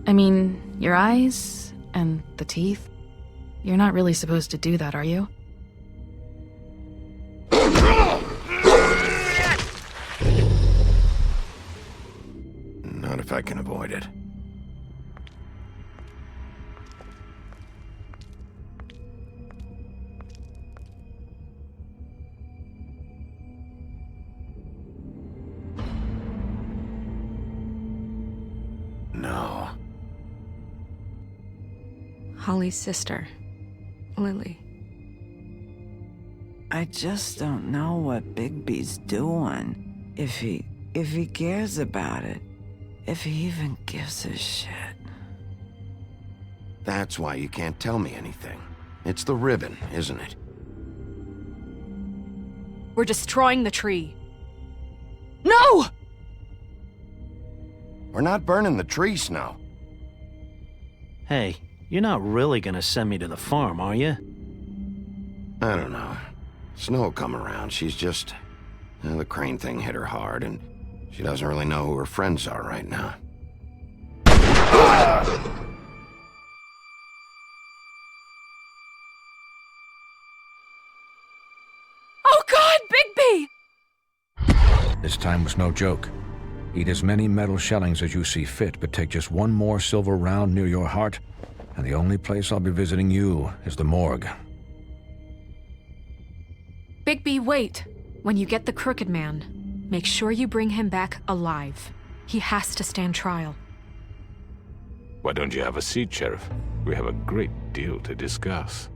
I mean, your eyes and the teeth. You're not really supposed to do that, are you? Not if I can avoid it. No. Holly's sister, Lily. I just don't know what Bigby's doing. If he cares about it. If he even gives a shit. That's why you can't tell me anything. It's the ribbon, isn't it? We're destroying the tree. No! We're not burning the tree, Snow. Hey, you're not really gonna send me to the farm, are you? I don't know. Snow will come around. She's just... the crane thing hit her hard, and she doesn't really know who her friends are right now. Oh God, Bigby! This time was no joke. Eat as many metal shellings as you see fit, but take just one more silver round near your heart, and the only place I'll be visiting you is the morgue. Bigby, wait. When you get the Crooked Man, make sure you bring him back alive. He has to stand trial. Why don't you have a seat, Sheriff? We have a great deal to discuss.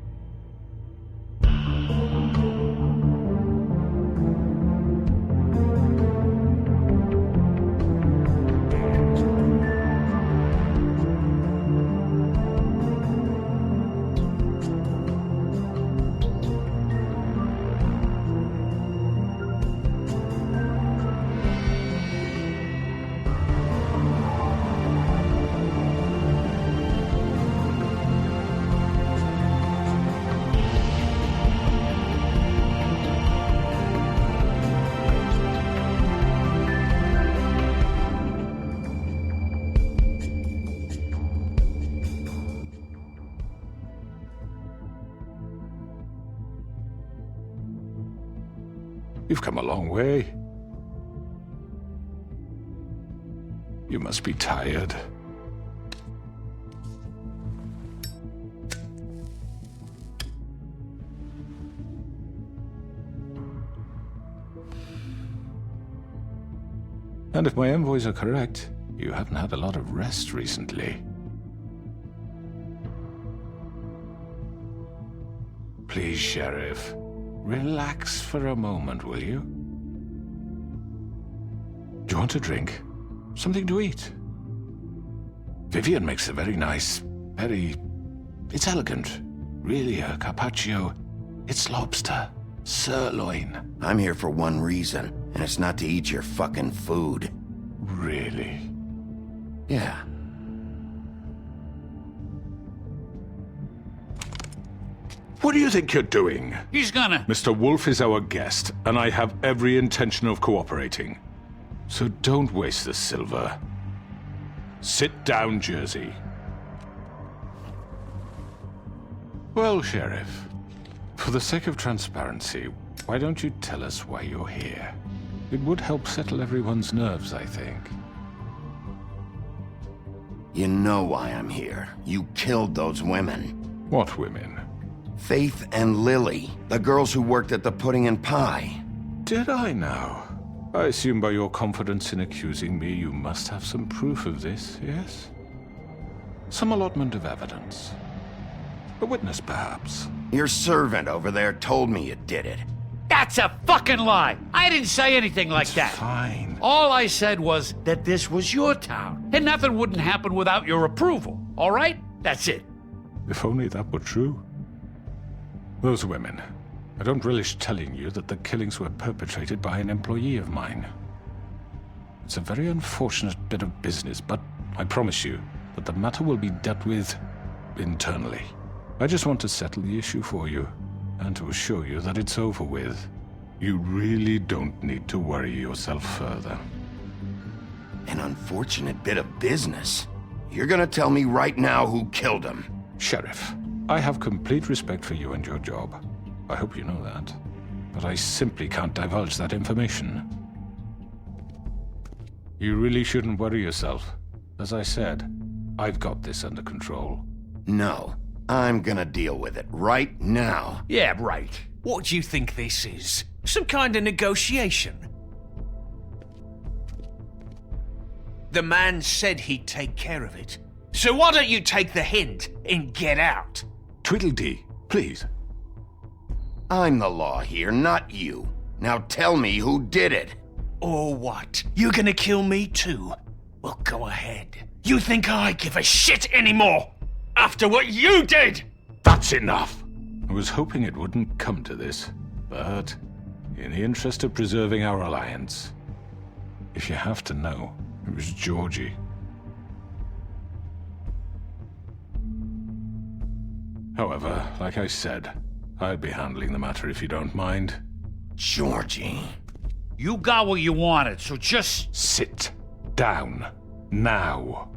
You've come a long way. You must be tired. And if my envoys are correct, you haven't had a lot of rest recently. Please, Sheriff. Relax for a moment, will you? Do you want a drink? Something to eat? Vivian makes a very nice, it's elegant. Really, a carpaccio. It's lobster. Sirloin. I'm here for one reason, and it's not to eat your fucking food. Really? Yeah. What do you think you're doing? He's gonna... Mr. Wolf is our guest, and I have every intention of cooperating. So don't waste the silver. Sit down, Jersey. Well, Sheriff, for the sake of transparency, why don't you tell us why you're here? It would help settle everyone's nerves, I think. You know why I'm here. You killed those women. What women? Faith and Lily, the girls who worked at the Pudding and Pie. Did I now? I assume by your confidence in accusing me, you must have some proof of this, yes? Some allotment of evidence. A witness, perhaps. Your servant over there told me you did it. That's a fucking lie. I didn't say anything like that. Fine. All I said was that this was your town, and nothing wouldn't happen without your approval, all right? That's it. If only that were true. Those women. I don't relish telling you that the killings were perpetrated by an employee of mine. It's a very unfortunate bit of business, but I promise you that the matter will be dealt with internally. I just want to settle the issue for you, and to assure you that it's over with. You really don't need to worry yourself further. An unfortunate bit of business. You're gonna tell me right now who killed him. Sheriff, I have complete respect for you and your job. I hope you know that. But I simply can't divulge that information. You really shouldn't worry yourself. As I said, I've got this under control. No, I'm gonna deal with it right now. Yeah, right. What do you think this is? Some kind of negotiation? The man said he'd take care of it. So why don't you take the hint and get out? Tweedledee, please. I'm the law here, not you. Now tell me who did it. Or what? You're gonna kill me too? Well, go ahead. You think I give a shit anymore? After what you did? That's enough! I was hoping it wouldn't come to this, but in the interest of preserving our alliance, if you have to know, it was Georgie. However, like I said, I'll be handling the matter if you don't mind. Georgie. You got what you wanted, so just... Sit down. Now.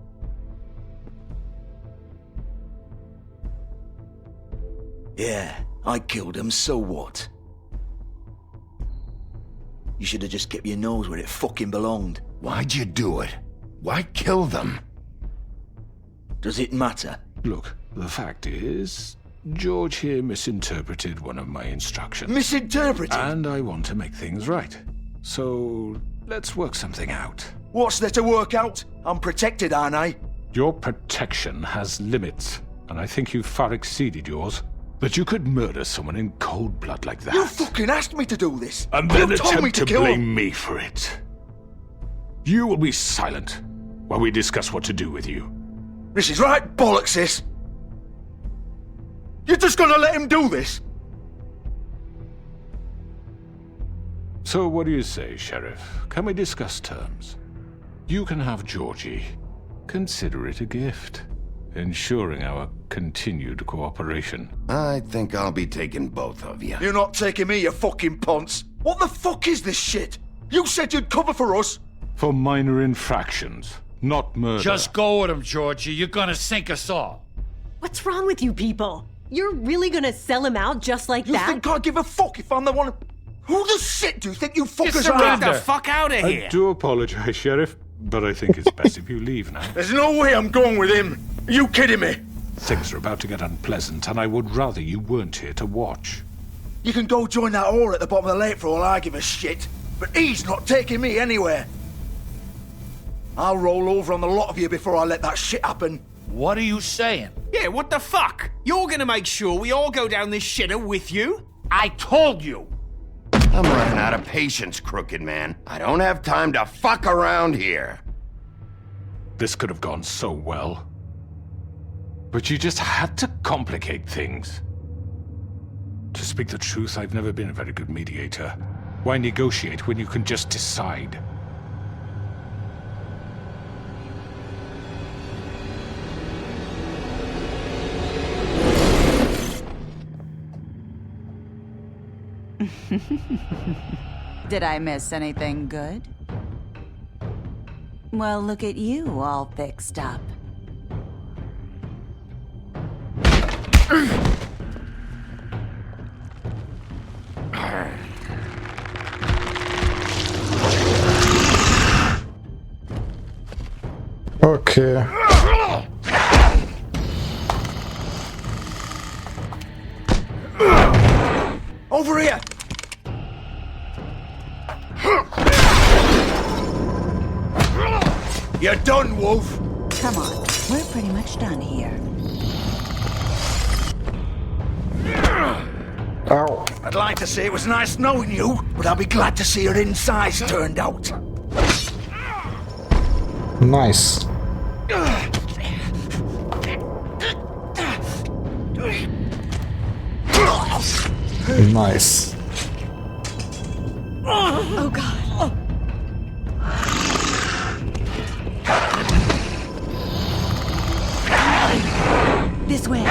Yeah, I killed him, so what? You should have just kept your nose where it fucking belonged. Why'd you do it? Why kill them? Does it matter? Look, the fact is, George here misinterpreted one of my instructions. Misinterpreted? And I want to make things right. So, let's work something out. What's there to work out? I'm protected, aren't I? Your protection has limits, and I think you've far exceeded yours. But you could murder someone in cold blood like that. You fucking asked me to do this! And then you told me attempt to kill blame him. me for it. You will be silent while we discuss what to do with you. This is right bollocks, this! You're just gonna let him do this? So what do you say, Sheriff? Can we discuss terms? You can have Georgie. Consider it a gift, ensuring our continued cooperation. I think I'll be taking both of you. You're not taking me, you fucking ponce! What the fuck is this shit? You said you'd cover for us! For minor infractions, not murder. Just go with him, Georgie. You're gonna sink us all. What's wrong with you people? You're really gonna sell him out just like You that? think I give a fuck if I'm the one... Who the shit do you think you fuckers are? Get the fuck out of here! I do apologize, Sheriff, but I think it's best if you leave now. There's no way I'm going with him! Are you kidding me? Things are about to get unpleasant, and I would rather you weren't here to watch. You can go join that whore at the bottom of the lake for all I give a shit, but he's not taking me anywhere. I'll roll over on the lot of you before I let that shit happen. What are you saying? Yeah, what the fuck? You're gonna make sure we all go down this shitter with you? I told you. I'm running out of patience, Crooked Man. I don't have time to fuck around here. This could have gone so well. But you just had to complicate things. To speak the truth, I've never been a very good mediator. Why negotiate when you can just decide? Did I miss anything good? Well, look at you, all fixed up. Okay. Over here! You're done, Wolf! Come on, we're pretty much done here. Ow. I'd like to say it was nice knowing you, but I'll be glad to see your insides turned out. Nice. Nice. Oh God. This way.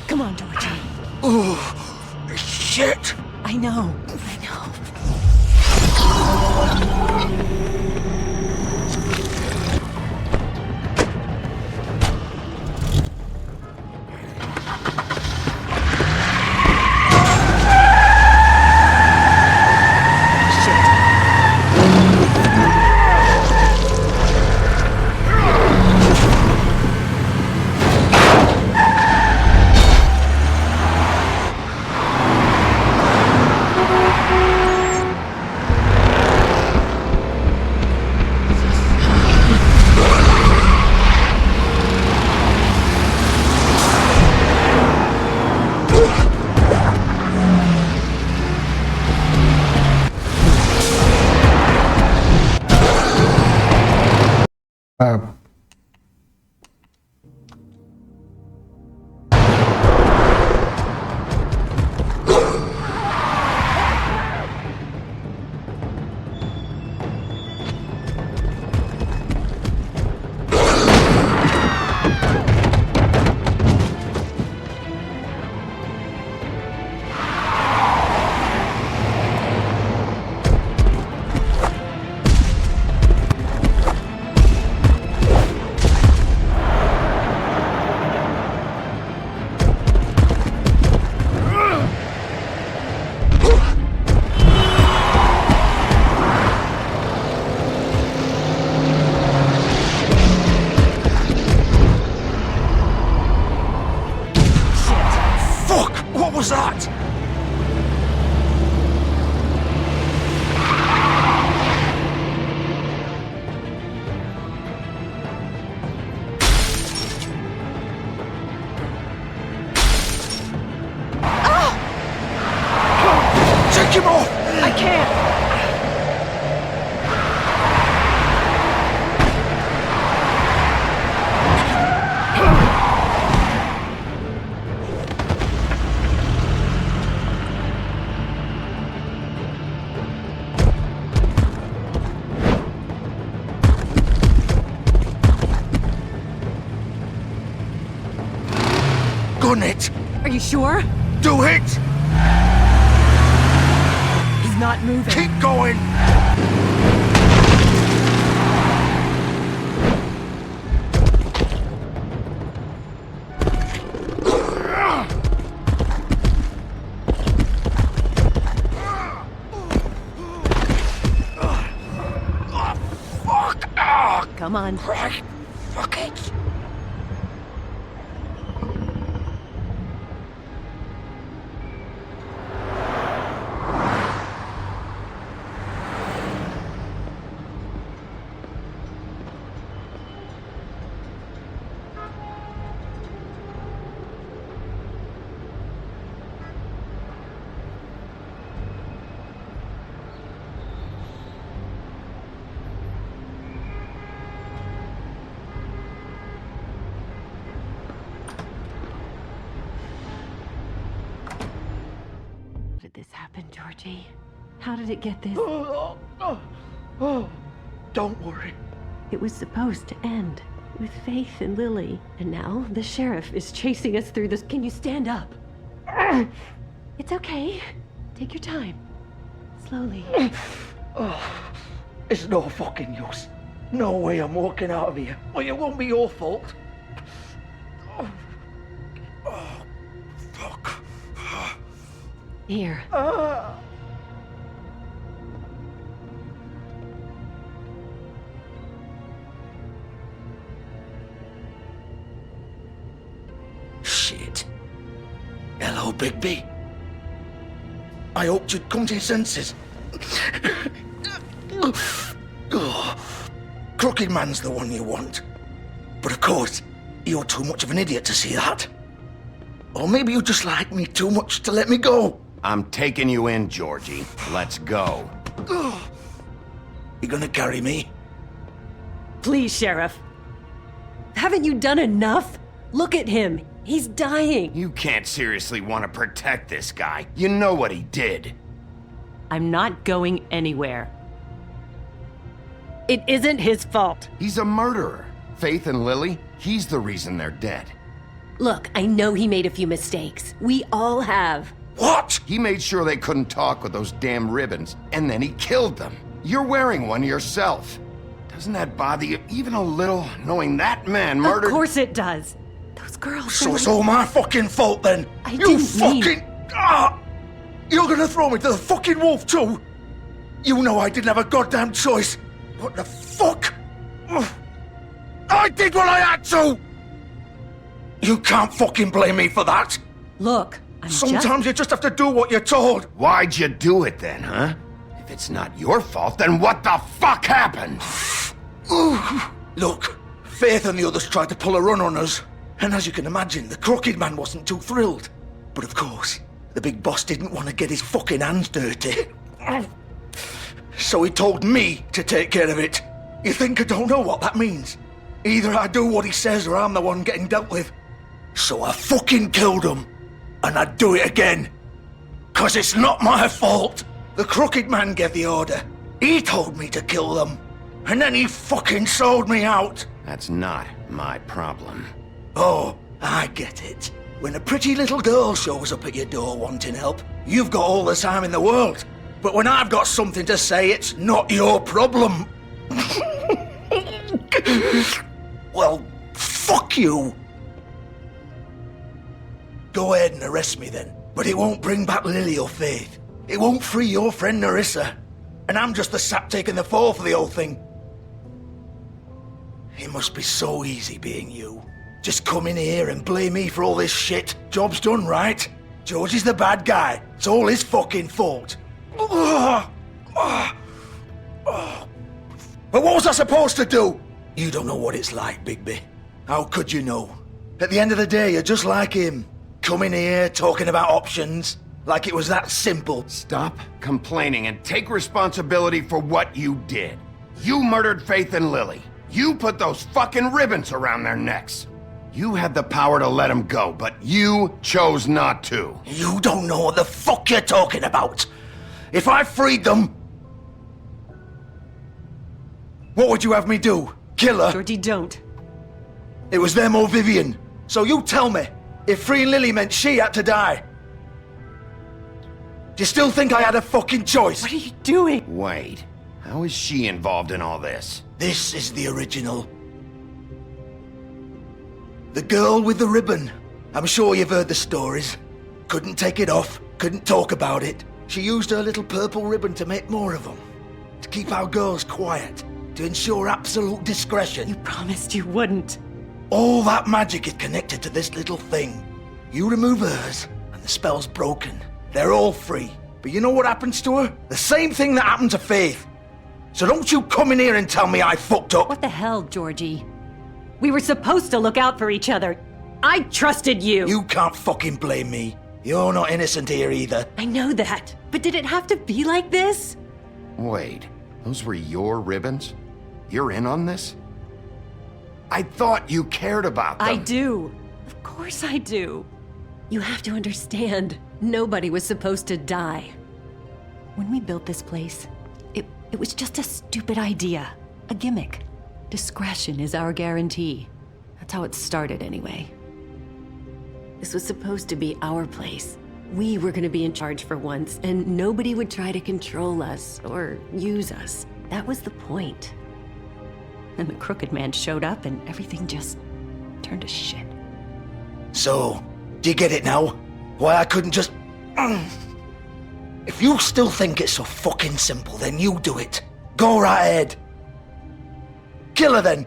Come on, Georgie. Oh, shit! I know. What was that? Take him off! I can't! Gun it! Are you sure? Do it! He's not moving. Keep going! Fuck! Come on. Right. Fuck it! How did this happen, Georgie? How did it get this? Don't worry. It was supposed to end with Faith and Lily, and now the sheriff is chasing us through this. Can you stand up? It's okay. Take your time. Slowly. It's no fucking use. No way I'm walking out of here. Well, it won't be your fault. Fuck. Here. Bigby. I hoped you'd come to your senses. Crooked Man's the one you want. But of course, you're too much of an idiot to see that. Or maybe you just like me too much to let me go. I'm taking you in, Georgie. Let's go. You gonna carry me? Please, Sheriff. Haven't you done enough? Look at him. He's dying. You can't seriously want to protect this guy. You know what he did. I'm not going anywhere. It isn't his fault. He's a murderer. Faith and Lily, he's the reason they're dead. Look, I know he made a few mistakes. We all have. What? He made sure they couldn't talk with those damn ribbons, and then he killed them. You're wearing one yourself. Doesn't that bother you even a little, knowing that man murdered— Of course it does. Those girls— So it's all my fucking fault then? You fucking— You're gonna throw me to the fucking wolf too? You know I didn't have a goddamn choice. What the fuck? I did what I had to! You can't fucking blame me for that. Look, Sometimes you just have to do what you're told. Why'd you do it then, huh? If it's not your fault, then what the fuck happened? Look, Faith and the others tried to pull a run on us. And as you can imagine, the Crooked Man wasn't too thrilled. But of course, the big boss didn't want to get his fucking hands dirty. So he told me to take care of it. You think I don't know what that means? Either I do what he says or I'm the one getting dealt with. So I fucking killed him. And I'd do it again. 'Cause it's not my fault. The Crooked Man gave the order. He told me to kill them. And then he fucking sold me out. That's not my problem. Oh, I get it. When a pretty little girl shows up at your door wanting help, you've got all the time in the world. But when I've got something to say, it's not your problem. Well, fuck you. Go ahead and arrest me then. But it won't bring back Lily or Faith. It won't free your friend Nerissa. And I'm just the sap taking the fall for the whole thing. It must be so easy being you. Just come in here and blame me for all this shit. Job's done, right? George is the bad guy. It's all his fucking fault. But what was I supposed to do? You don't know what it's like, Bigby. How could you know? At the end of the day, you're just like him. Coming here, talking about options, like it was that simple. Stop complaining and take responsibility for what you did. You murdered Faith and Lily. You put those fucking ribbons around their necks. You had the power to let them go, but you chose not to. You don't know what the fuck you're talking about. If I freed them... What would you have me do? Kill her? Georgie, don't. It was them or Vivian. So you tell me, if freeing Lily meant she had to die, do you still think I had a fucking choice? What are you doing? Wait, how is she involved in all this? This is the original. The girl with the ribbon. I'm sure you've heard the stories. Couldn't take it off, couldn't talk about it. She used her little purple ribbon to make more of them. To keep our girls quiet. To ensure absolute discretion. You promised you wouldn't. All that magic is connected to this little thing. You remove hers, and the spell's broken. They're all free. But you know what happens to her? The same thing that happened to Faith. So don't you come in here and tell me I fucked up. What the hell, Georgie? We were supposed to look out for each other. I trusted you. You can't fucking blame me. You're not innocent here either. I know that. But did it have to be like this? Wait, those were your ribbons? You're in on this? I thought you cared about them. I do. Of course I do. You have to understand, nobody was supposed to die. When we built this place, it was just a stupid idea. A gimmick. Discretion is our guarantee. That's how it started anyway. This was supposed to be our place. We were gonna be in charge for once, and nobody would try to control us or use us. That was the point. And the Crooked Man showed up and everything just turned to shit. So, do you get it now? Why I couldn't just... If you still think it's so fucking simple, then you do it. Go right ahead. Kill her then.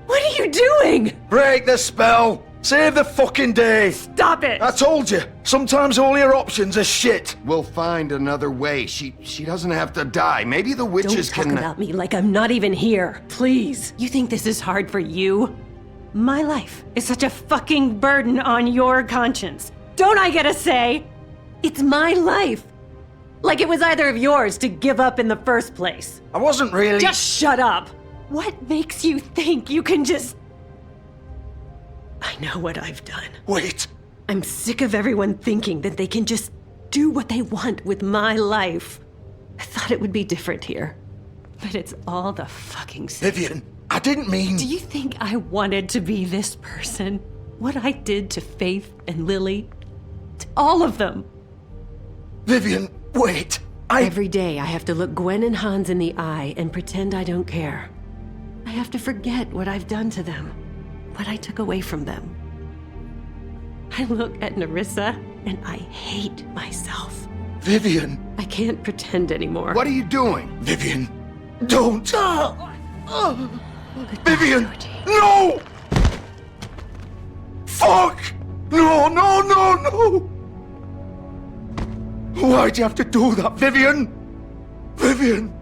What are you doing? Break the spell. Save the fucking day! Stop it! I told you, sometimes all your options are shit. We'll find another way. She doesn't have to die. Maybe the witches Don't talk can... about me like I'm not even here. Please. You think this is hard for you? My life is such a fucking burden on your conscience. Don't I get a say? It's my life. Like it was either of yours to give up in the first place. I wasn't really... Just shut up. What makes you think you can just... I know what I've done. Wait. I'm sick of everyone thinking that they can just do what they want with my life. I thought it would be different here. But it's all the fucking same. Vivian, I didn't mean... Do you think I wanted to be this person? What I did to Faith and Lily? To all of them. Vivian, wait. Every day I have to look Gwen and Hans in the eye and pretend I don't care. I have to forget what I've done to them. What I took away from them. I look at Nerissa and I hate myself. Vivian. I can't pretend anymore. What are you doing? Vivian, don't. Vivian, no! Fuck! No, no, no, no! Why'd you have to do that, Vivian? Vivian!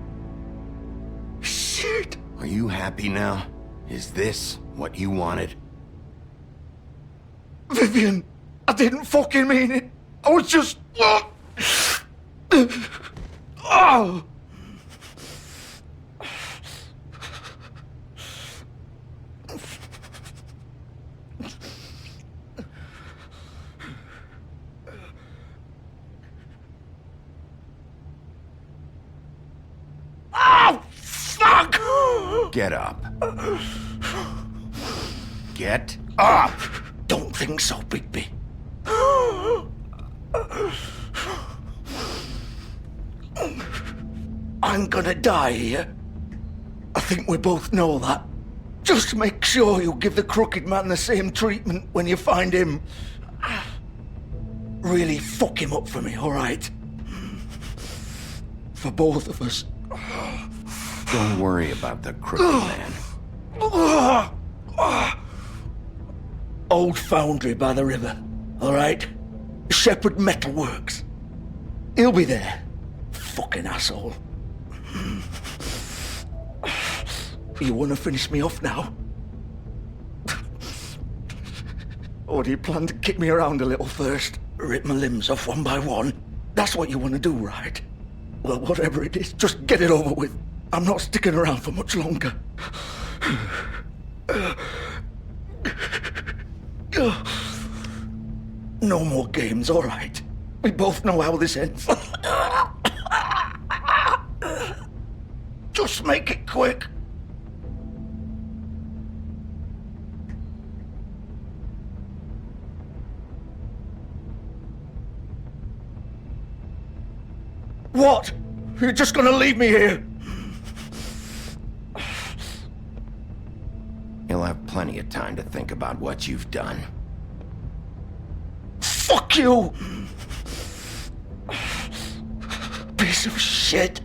Shit! Are you happy now? Is this what you wanted? Vivian, I didn't fucking mean it. I was just... Oh! Oh, fuck! Get up. Get up! Don't think so, Bigby. I'm gonna die here. I think we both know that. Just make sure you give the Crooked Man the same treatment when you find him. Really fuck him up for me, alright? For both of us. Don't worry about the Crooked Man. Old foundry by the river, alright? Shepherd Metalworks. He'll be there. Fucking asshole. You wanna finish me off now? Or do you plan to kick me around a little first? Rip my limbs off one by one? That's what you wanna do, right? Well, whatever it is, just get it over with. I'm not sticking around for much longer. No more games, all right? We both know how this ends. Just make it quick. What? You're just gonna leave me here? You'll have plenty of time to think about what you've done. Fuck you! Piece of shit.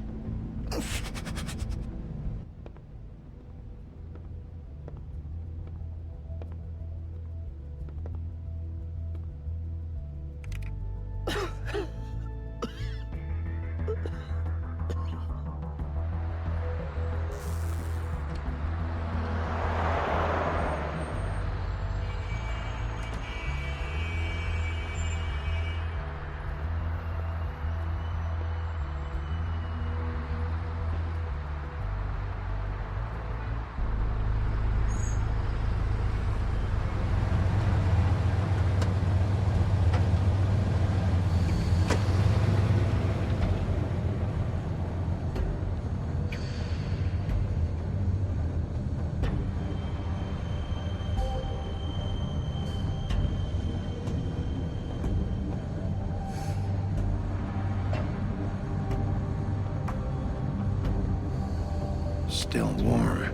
Still warm.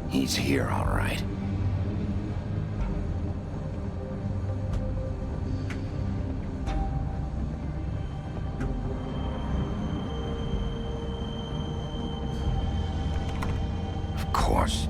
He's here, all right. Of course.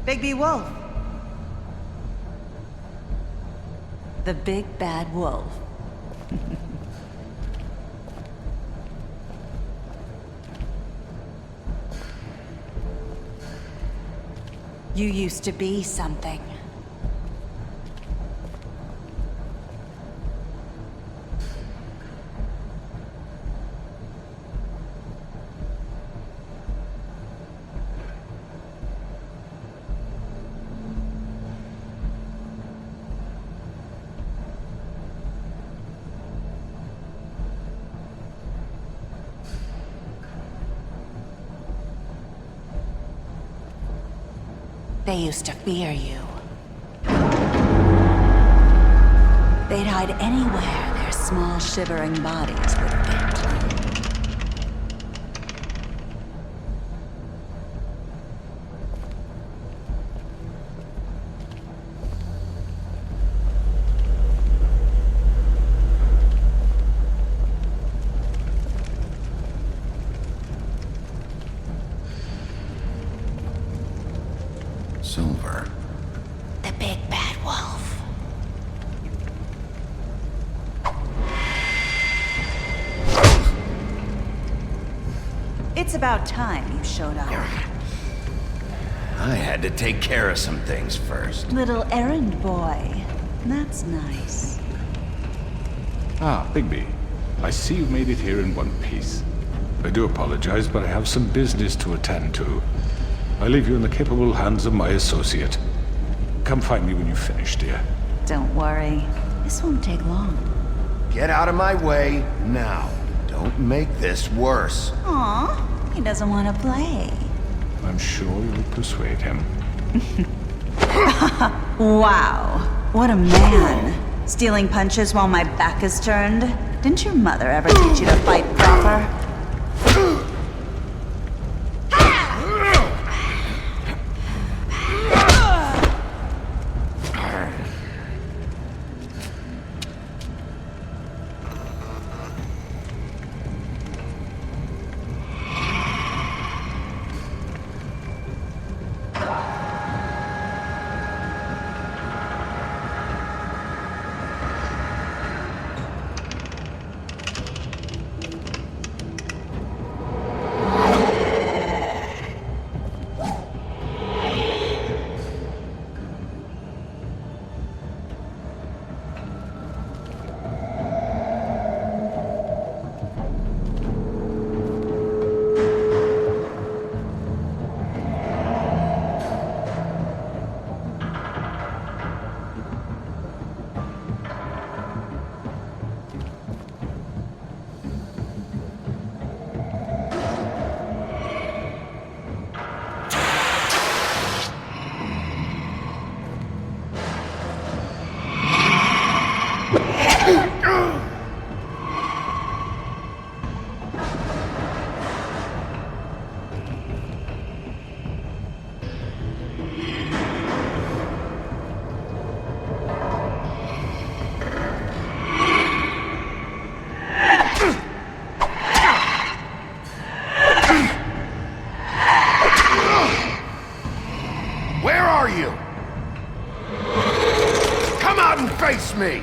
Bigby Wolf. The big bad wolf. You used to be something. They used to fear you. They'd hide anywhere their small, shivering bodies would fit. Silver. The big bad wolf. It's about time you showed up. I had to take care of some things first. Little errand boy. That's nice. Ah, Bigby. I see you made it here in one piece. I do apologize, but I have some business to attend to. I leave you in the capable hands of my associate. Come find me when you've finished, dear. Don't worry. This won't take long. Get out of my way now. Don't make this worse. Aw, he doesn't want to play. I'm sure you'll persuade him. Wow, what a man. Stealing punches while my back is turned? Didn't your mother ever teach you to fight proper? Where are you? Come out and face me!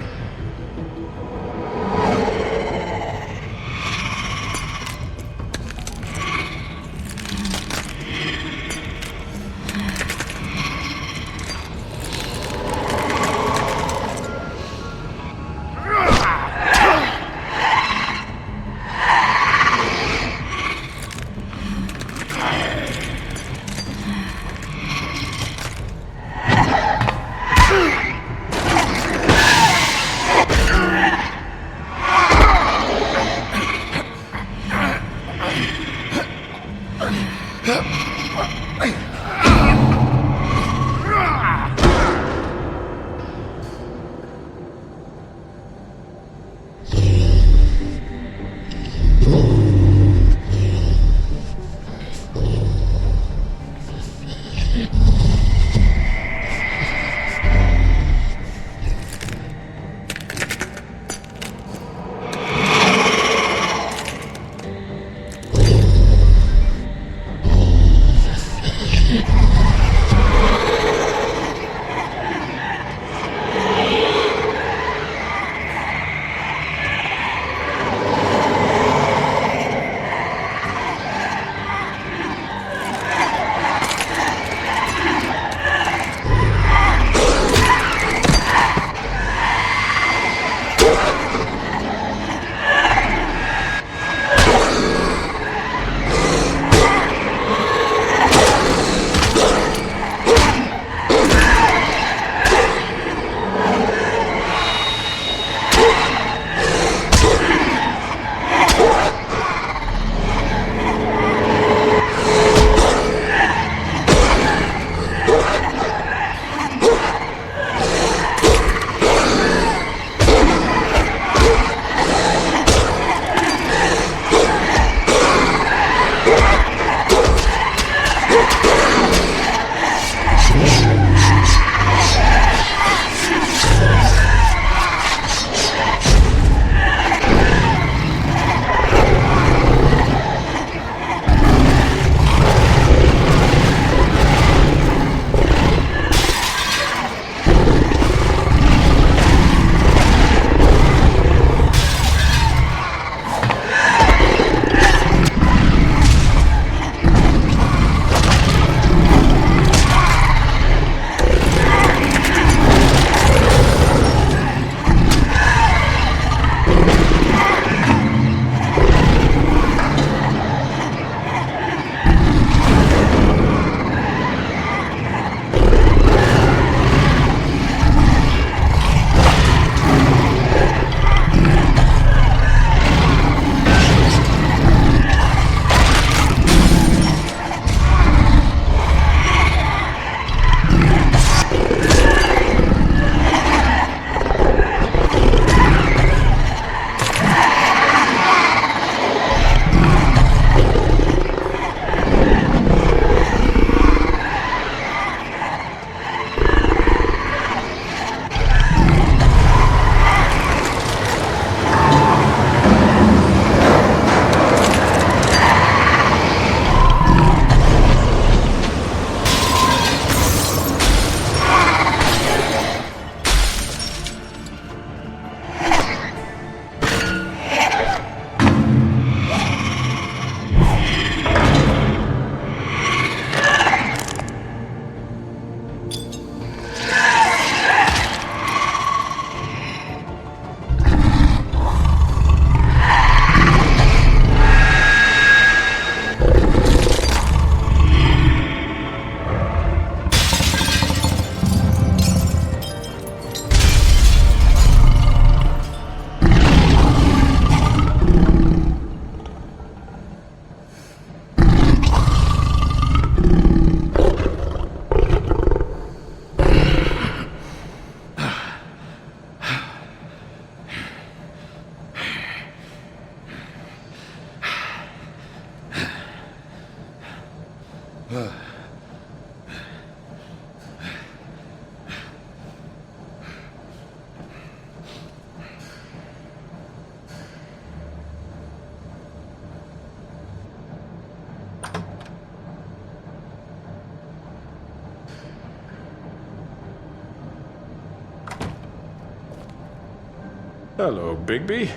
Hello, Bigby.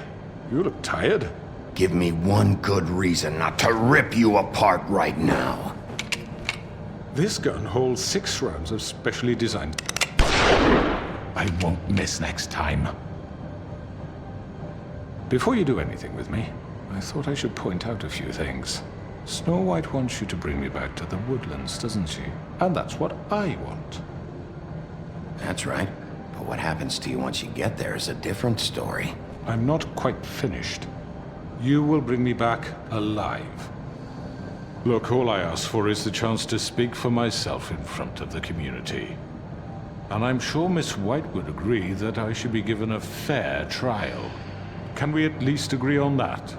You look tired. Give me one good reason not to rip you apart right now. This gun holds 6 rounds of specially designed... I won't miss next time. Before you do anything with me, I thought I should point out a few things. Snow White wants you to bring me back to the woodlands, doesn't she? And that's what I want. That's right. But what happens to you once you get there is a different story. I'm not quite finished. You will bring me back alive. Look, all I ask for is the chance to speak for myself in front of the community. And I'm sure Miss White would agree that I should be given a fair trial. Can we at least agree on that?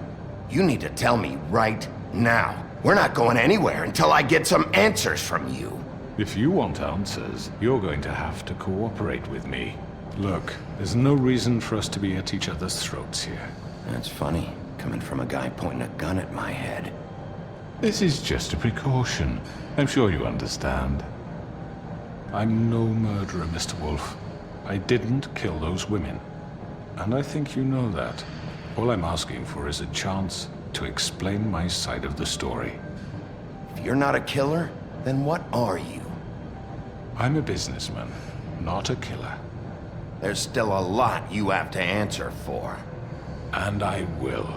You need to tell me right now. We're not going anywhere until I get some answers from you. If you want answers, you're going to have to cooperate with me. Look, there's no reason for us to be at each other's throats here. That's funny, coming from a guy pointing a gun at my head. This is just a precaution. I'm sure you understand. I'm no murderer, Mr. Wolf. I didn't kill those women. And I think you know that. All I'm asking for is a chance to explain my side of the story. If you're not a killer, then what are you? I'm a businessman, not a killer. There's still a lot you have to answer for. And I will,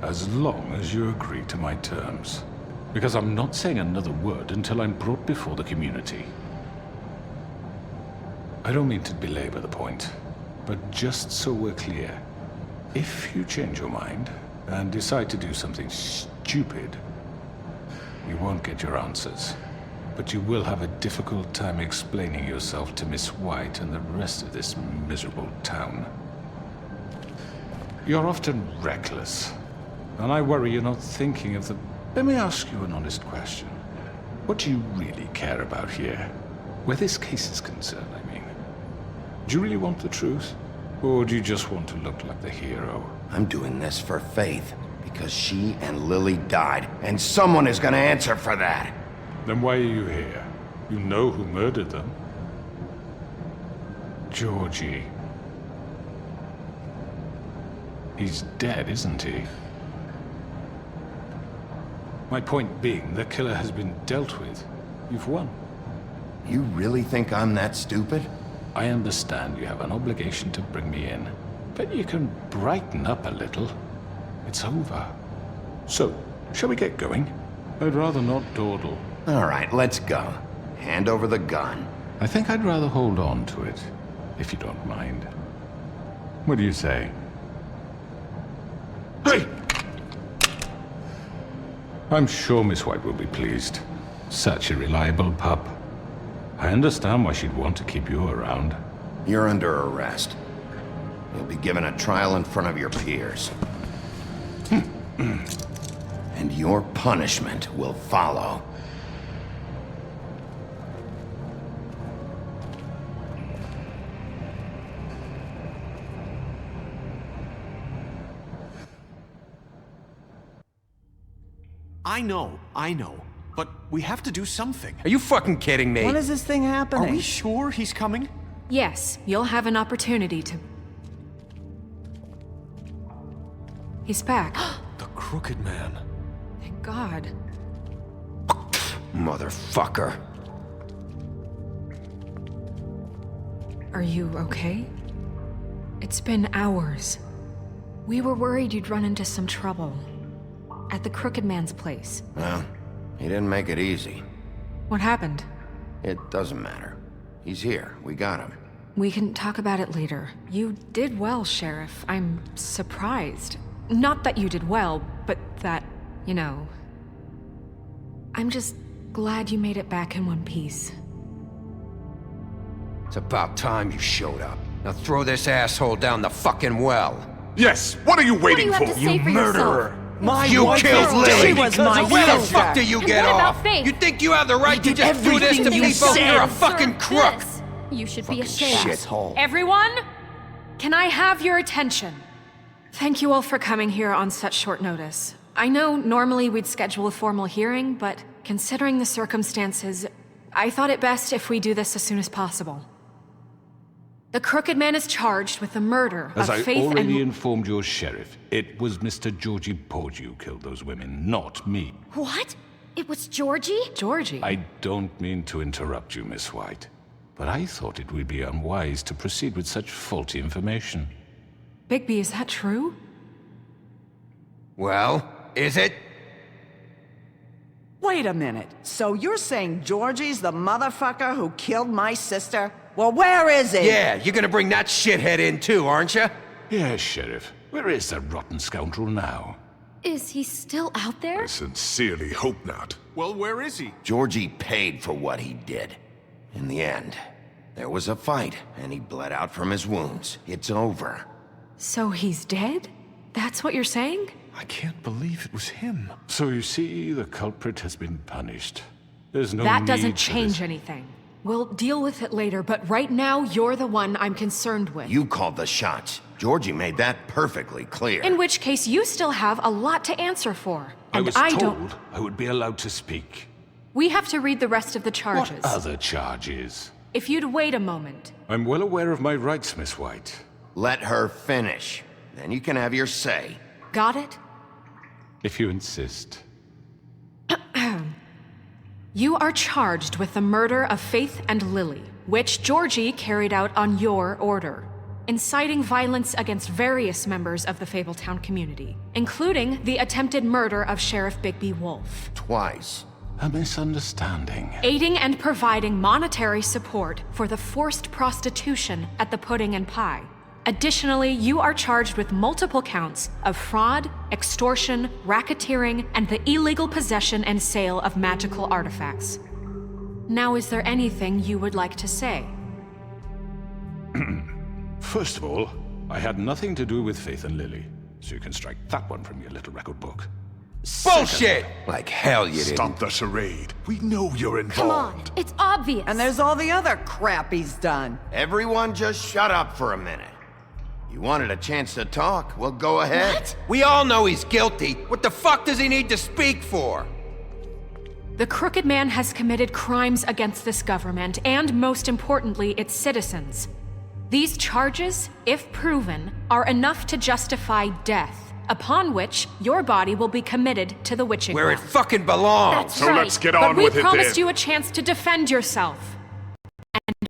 as long as you agree to my terms. Because I'm not saying another word until I'm brought before the community. I don't mean to belabor the point, but just so we're clear, if you change your mind and decide to do something stupid, you won't get your answers. But you will have a difficult time explaining yourself to Miss White and the rest of this miserable town. You're often reckless, and I worry you're not thinking of the... Let me ask you an honest question. What do you really care about here? Where this case is concerned, I mean. Do you really want the truth? Or do you just want to look like the hero? I'm doing this for Faith, because she and Lily died, and someone is gonna answer for that. Then why are you here? You know who murdered them. Georgie. He's dead, isn't he? My point being, the killer has been dealt with. You've won. You really think I'm that stupid? I understand you have an obligation to bring me in, but you can brighten up a little. It's over. So, shall we get going? I'd rather not dawdle. All right, let's go. Hand over the gun. I think I'd rather hold on to it, if you don't mind. What do you say? Hey! I'm sure Miss White will be pleased. Such a reliable pup. I understand why she'd want to keep you around. You're under arrest. You'll be given a trial in front of your peers. And your punishment will follow. I know. But we have to do something. Are you fucking kidding me? When is this thing happening? Are we sure he's coming? Yes, you'll have an opportunity to... He's back. The Crooked Man. Thank God. Motherfucker. Are you okay? It's been hours. We were worried you'd run into some trouble. At the Crooked Man's place. Well, he didn't make it easy. What happened? It doesn't matter. He's here. We got him. We can talk about it later. You did well, Sheriff. I'm surprised. Not that you did well, but that, you know... I'm just glad you made it back in one piece. It's about time you showed up. Now throw this asshole down the fucking well. Yes, what are you waiting What do you have to say for yourself? You killed Lily! She was my Where the sister. fuck do you And get what about off? Faith? You think you have the right to did just do this to everything you people? said. You're a fucking crook! This. You should be ashamed. Shithole. Everyone, can I have your attention? Thank you all for coming here on such short notice. I know normally we'd schedule a formal hearing, but considering the circumstances, I thought it best if we do this as soon as possible. The Crooked Man is charged with the murder As of I Faith already and... informed your sheriff, it was Mr. Georgie Porgy who killed those women, not me. What? It was Georgie? Georgie? I don't mean to interrupt you, Miss White, but I thought it would be unwise to proceed with such faulty information. Bigby, is that true? Well, is it? Wait a minute. So you're saying Georgie's the motherfucker who killed my sister? Well, where is he? Yeah, you're gonna bring that shithead in too, aren't you? Yes, Sheriff. Where is that rotten scoundrel now? Is he still out there? Sincerely hope not. Well, where is he? Georgie paid for what he did. In the end, there was a fight, and he bled out from his wounds. It's over. So he's dead? That's what you're saying? I can't believe it was him. So you see, the culprit has been punished. There's no That need doesn't for change this. anything. We'll deal with it later, but right now, you're the one I'm concerned with. You called the shots. Georgie made that perfectly clear. In which case, you still have a lot to answer for. And I was don't. told I would be allowed to speak. We have to read the rest of the charges. What other charges? If you'd wait a moment. I'm well aware of my rights, Miss White. Let her finish. Then you can have your say. Got it? If you insist. You are charged with the murder of Faith and Lily, which Georgie carried out on your order, inciting violence against various members of the Fabletown community, including the attempted murder of Sheriff Bigby Wolf. Twice. A misunderstanding. Aiding and providing monetary support for the forced prostitution at the Pudding and Pie. Additionally, you are charged with multiple counts of fraud, extortion, racketeering, and the illegal possession and sale of magical artifacts. Now, is there anything you would like to say? First of all, I had nothing to do with Faith and Lily, so you can strike that one from your little record book. Bullshit! Like hell you didn't. Stop the charade. We know you're involved. Come on, it's obvious. And there's all the other crap he's done. Everyone just shut up for a minute. You wanted a chance to talk? Well, go ahead. What? We all know he's guilty. What the fuck does he need to speak for? The Crooked Man has committed crimes against this government and, most importantly, its citizens. These charges, if proven, are enough to justify death, upon which your body will be committed to the witching Where it well. fucking belongs. That's So right. let's get on But with we it promised then. you a chance to defend yourself. And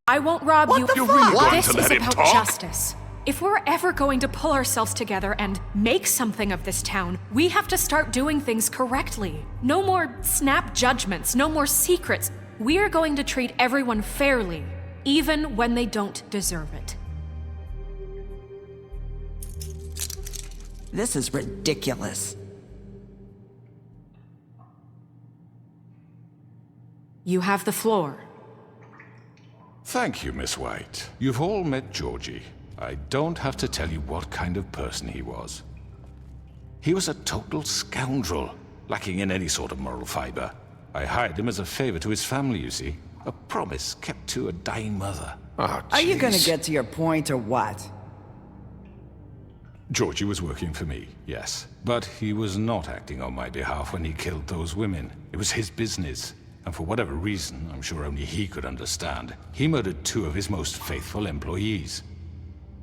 I won't rob you. You're really going This to is let him about talk? justice. If we're ever going to pull ourselves together and make something of this town, we have to start doing things correctly. No more snap judgments, no more secrets. We are going to treat everyone fairly, even when they don't deserve it. This is ridiculous. You have the floor. Thank you, Miss White. You've all met Georgie. I don't have to tell you what kind of person he was. He was a total scoundrel, lacking in any sort of moral fiber. I hired him as a favor to his family, you see. A promise kept to a dying mother. Oh, Are you gonna jeez. get to your point or what? Georgie was working for me, yes. But he was not acting on my behalf when he killed those women. It was his business. And for whatever reason, I'm sure only he could understand, he murdered 2 of his most faithful employees.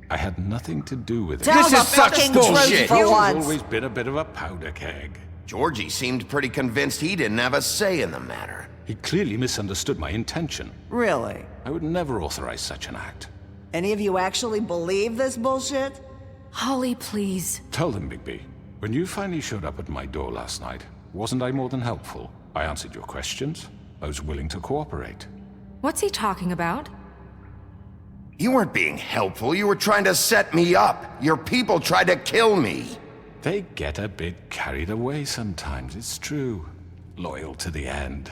I had nothing to do with it. Tell This the is such fucking bullshit. truth for He's once. always been a bit of a powder keg. Georgie seemed pretty convinced he didn't have a say in the matter. He clearly misunderstood my intention. Really? I would never authorize such an act. Any of you actually believe this bullshit? Holly, please. Tell them, Bigby. When you finally showed up at my door last night, wasn't I more than helpful? I answered your questions. I was willing to cooperate. What's he talking about? You weren't being helpful. You were trying to set me up. Your people tried to kill me. They get a bit carried away sometimes, it's true. Loyal to the end.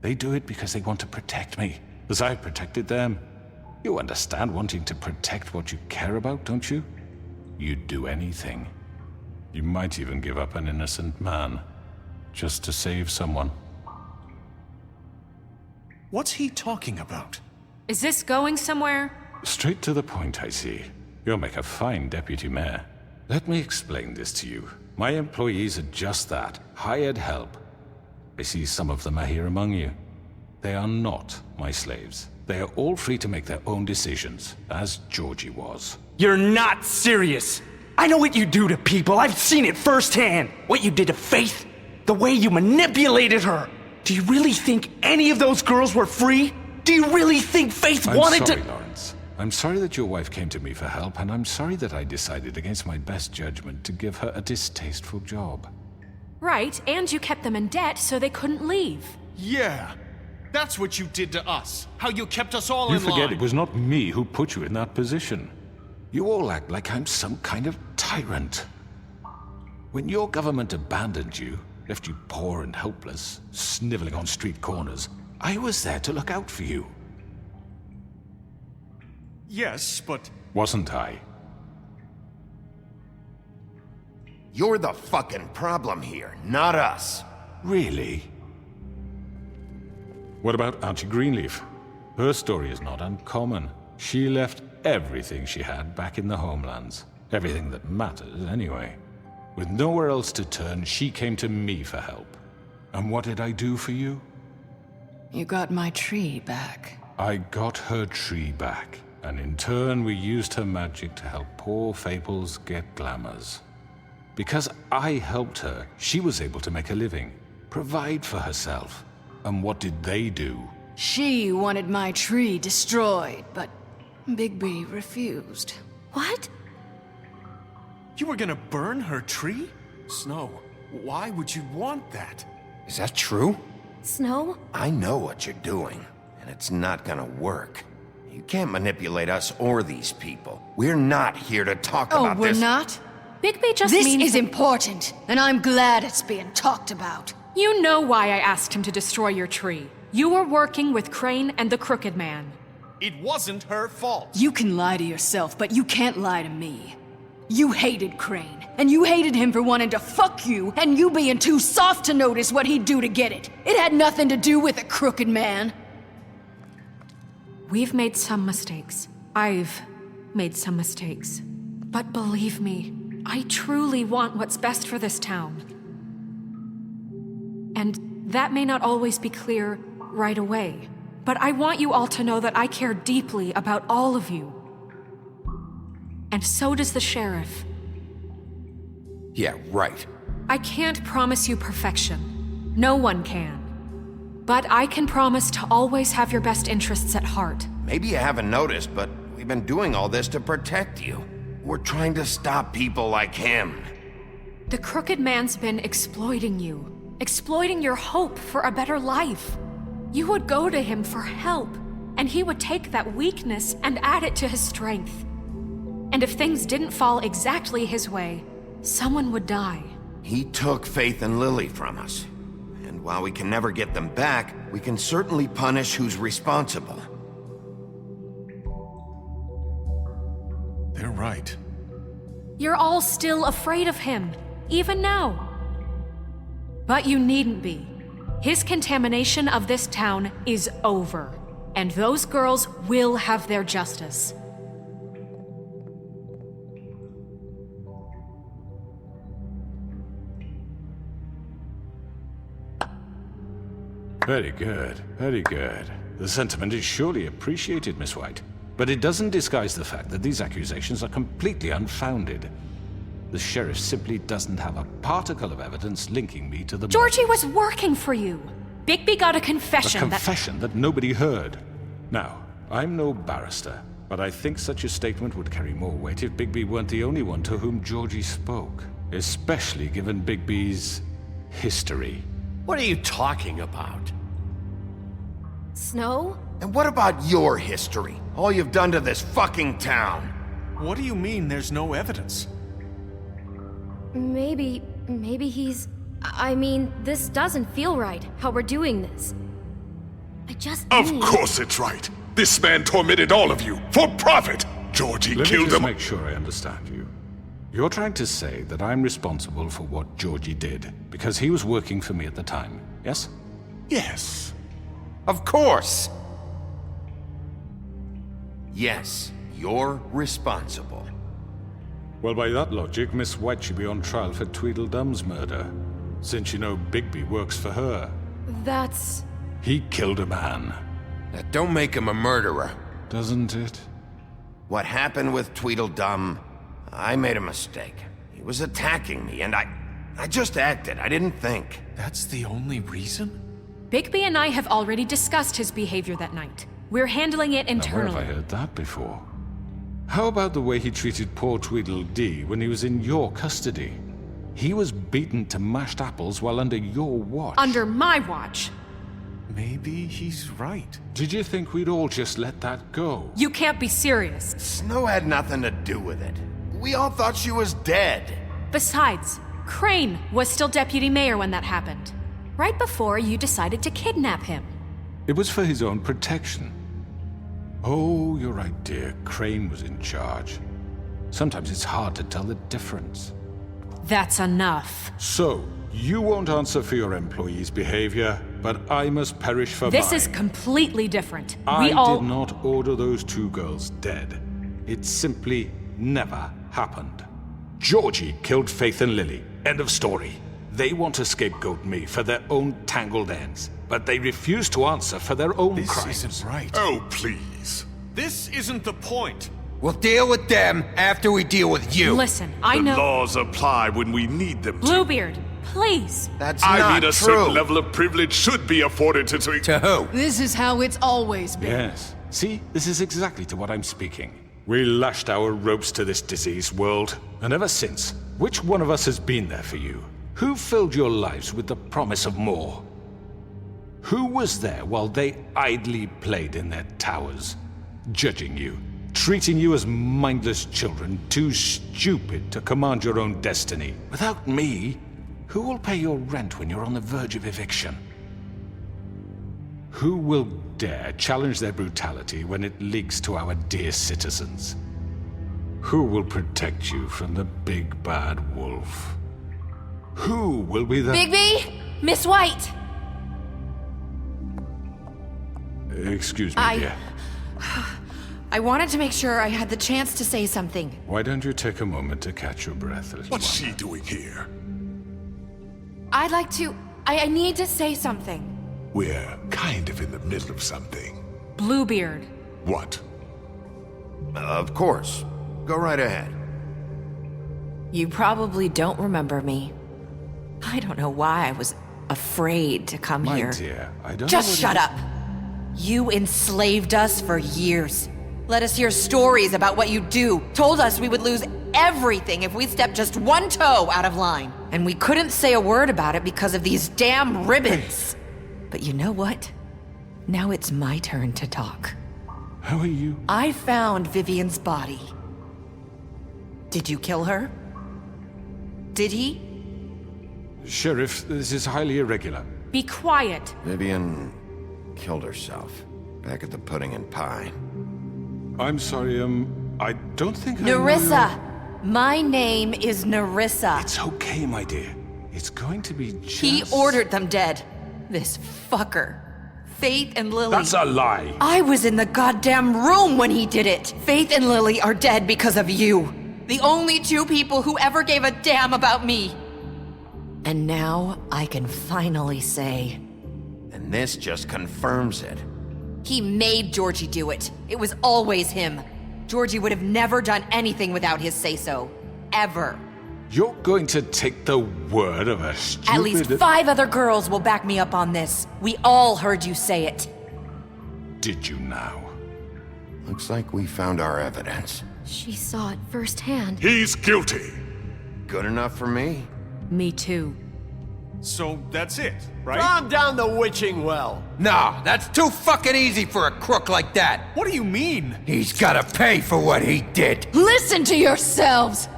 They do it because they want to protect me, as I protected them. You understand wanting to protect what you care about, don't you? You'd do anything. You might even give up an innocent man, just to save someone. What's he talking about? Is this going somewhere? Straight to the point, I see. You'll make a fine deputy mayor. Let me explain this to you. My employees are just that, hired help. I see some of them are here among you. They are not my slaves. They are all free to make their own decisions, as Georgie was. You're not serious! I know what you do to people, I've seen it firsthand! What you did to Faith, the way you manipulated her! Do you really think any of those girls were free? Do you really think Faith wanted to— I'm sorry, Lawrence. I'm sorry that your wife came to me for help, and I'm sorry that I decided against my best judgment to give her a distasteful job. Right, and you kept them in debt so they couldn't leave. Yeah. That's what you did to us. How you kept us all You in line. forget it was not me who put you in that position. You all act like I'm some kind of tyrant. When your government abandoned you, left you poor and helpless, sniveling on street corners, I was there to look out for you. Yes, but... Wasn't I? You're the fucking problem here, not us. Really? What about Archie Greenleaf? Her story is not uncommon. She left everything she had back in the homelands. Everything that matters, anyway. With nowhere else to turn, she came to me for help. And what did I do for you? You got my tree back. I got her tree back, and in turn we used her magic to help poor Fables get glamours. Because I helped her, she was able to make a living, provide for herself. And what did they do? She wanted my tree destroyed, but Bigby refused. What? You were gonna burn her tree? Snow, why would you want that? Is that true? Snow? I know what you're doing, and it's not gonna work. You can't manipulate us or these people. We're not here to talk about this. Oh, we're not? Bigby just This means is that- important, and I'm glad it's being talked about. You know why I asked him to destroy your tree. You were working with Crane and the Crooked Man. It wasn't her fault. You can lie to yourself, but you can't lie to me. You hated Crane, and you hated him for wanting to fuck you, and you being too soft to notice what he'd do to get it. It had nothing to do with the Crooked Man. We've made some mistakes. I've made some mistakes. But believe me, I truly want what's best for this town. And that may not always be clear right away, but I want you all to know that I care deeply about all of you. And so does the sheriff. Yeah, right. I can't promise you perfection. No one can. But I can promise to always have your best interests at heart. Maybe you haven't noticed, but we've been doing all this to protect you. We're trying to stop people like him. The Crooked Man's been exploiting you. Exploiting your hope for a better life. You would go to him for help, and he would take that weakness and add it to his strength. And if things didn't fall exactly his way, someone would die. He took Faith and Lily from us. And while we can never get them back, we can certainly punish who's responsible. They're right. You're all still afraid of him, even now. But you needn't be. His contamination of this town is over, and those girls will have their justice. Very good, very good. The sentiment is surely appreciated, Miss White. But it doesn't disguise the fact that these accusations are completely unfounded. The sheriff simply doesn't have a particle of evidence linking me to the Georgie was working for you. Bigby got a A confession confession that nobody heard. Now, I'm no barrister, but I think such a statement would carry more weight if Bigby weren't the only one to whom Georgie spoke. Especially given Bigby's history. What are you talking about? Snow? And what about your history? All you've done to this fucking town? What do you mean there's no evidence? Maybe he's... I mean, this doesn't feel right, how we're doing this. I just Of need... course it's right. This man tormented all of you, for profit. Georgie Let me killed just him. make sure I understand you. You're trying to say that I'm responsible for what Georgie did, because he was working for me at the time, yes? Yes. Of course! Yes, you're responsible. Well, by that logic, Miss White should be on trial for Tweedledum's murder, since you know Bigby works for her. That's... He killed a man. That don't make him a murderer. Doesn't it? What happened with Tweedledum, I made a mistake. He was attacking me, and I just acted. I didn't think. That's the only reason? Bigby and I have already discussed his behavior that night. We're handling it Now, where internally. have I heard that before? How about the way he treated poor Tweedledee when he was in your custody? He was beaten to mashed apples while under your watch. Under my watch. Maybe he's right. Did you think we'd all just let that go? You can't be serious. Snow had nothing to do with it. We all thought she was dead. Besides, Crane was still deputy mayor when that happened. Right before you decided to kidnap him. It was for his own protection. Oh, you're right, dear. Crane was in charge. Sometimes it's hard to tell the difference. That's enough. So, you won't answer for your employees' behavior, but I must perish for This mine. is completely different. I We all... did not order those two girls dead. It simply never happened. Georgie killed Faith and Lily. End of story. They want to scapegoat me for their own tangled ends, but they refuse to answer for their own crimes. This isn't right. Oh, please. This isn't the point. We'll deal with them after we deal with you. Listen, I The know... laws apply when we need them to. Bluebeard, please. That's I not mean, a true. certain level of privilege should be afforded to... To who? This is how it's always been. Yes. See, this is exactly to what I'm speaking. We lashed our ropes to this diseased world, and ever since, which one of us has been there for you? Who filled your lives with the promise of more? Who was there while they idly played in their towers, judging you, treating you as mindless children, too stupid to command your own destiny? Without me, who will pay your rent when you're on the verge of eviction? Who will dare challenge their brutality when it leaks to our dear citizens? Who will protect you from the big bad wolf? Who will be the... Bigby! Miss White! Excuse me, dear. I wanted to make sure I had the chance to say something. Why don't you take a moment to catch your breath a little What's while? she doing here? I'd like to... I need to say something. We're kind of in the middle of something. Bluebeard. What? Of course. Go right ahead. You probably don't remember me. I don't know why I was afraid to come My here. dear, I don't Just know shut up! You enslaved us for years. Let us hear stories about what you do. Told us we would lose everything if we stepped just one toe out of line. And we couldn't say a word about it because of these damn ribbons. But you know what? Now it's my turn to talk. How are you? I found Vivian's body. Did you kill her? Did he? Sheriff, this is highly irregular. Be quiet. Vivian killed herself back at the Pudding and Pie. I'm sorry, I don't think I know Nerissa! My name is Nerissa. It's okay, my dear. It's going to be just... He ordered them dead. This fucker. Faith and Lily. That's a lie. I was in the goddamn room when he did it. Faith and Lily are dead because of you. The only two people who ever gave a damn about me. And now I can finally say... And this just confirms it. He made Georgie do it. It was always him. Georgie would have never done anything without his say-so. Ever. You're going to take the word of a stupid... At least 5 other girls will back me up on this. We all heard you say it. Did you now? Looks like we found our evidence. She saw it firsthand. He's guilty. Good enough for me. Me too. So that's it, right? Calm down the witching well. No, that's too fucking easy for a crook like that. What do you mean? He's gotta pay for what he did. Listen to yourselves!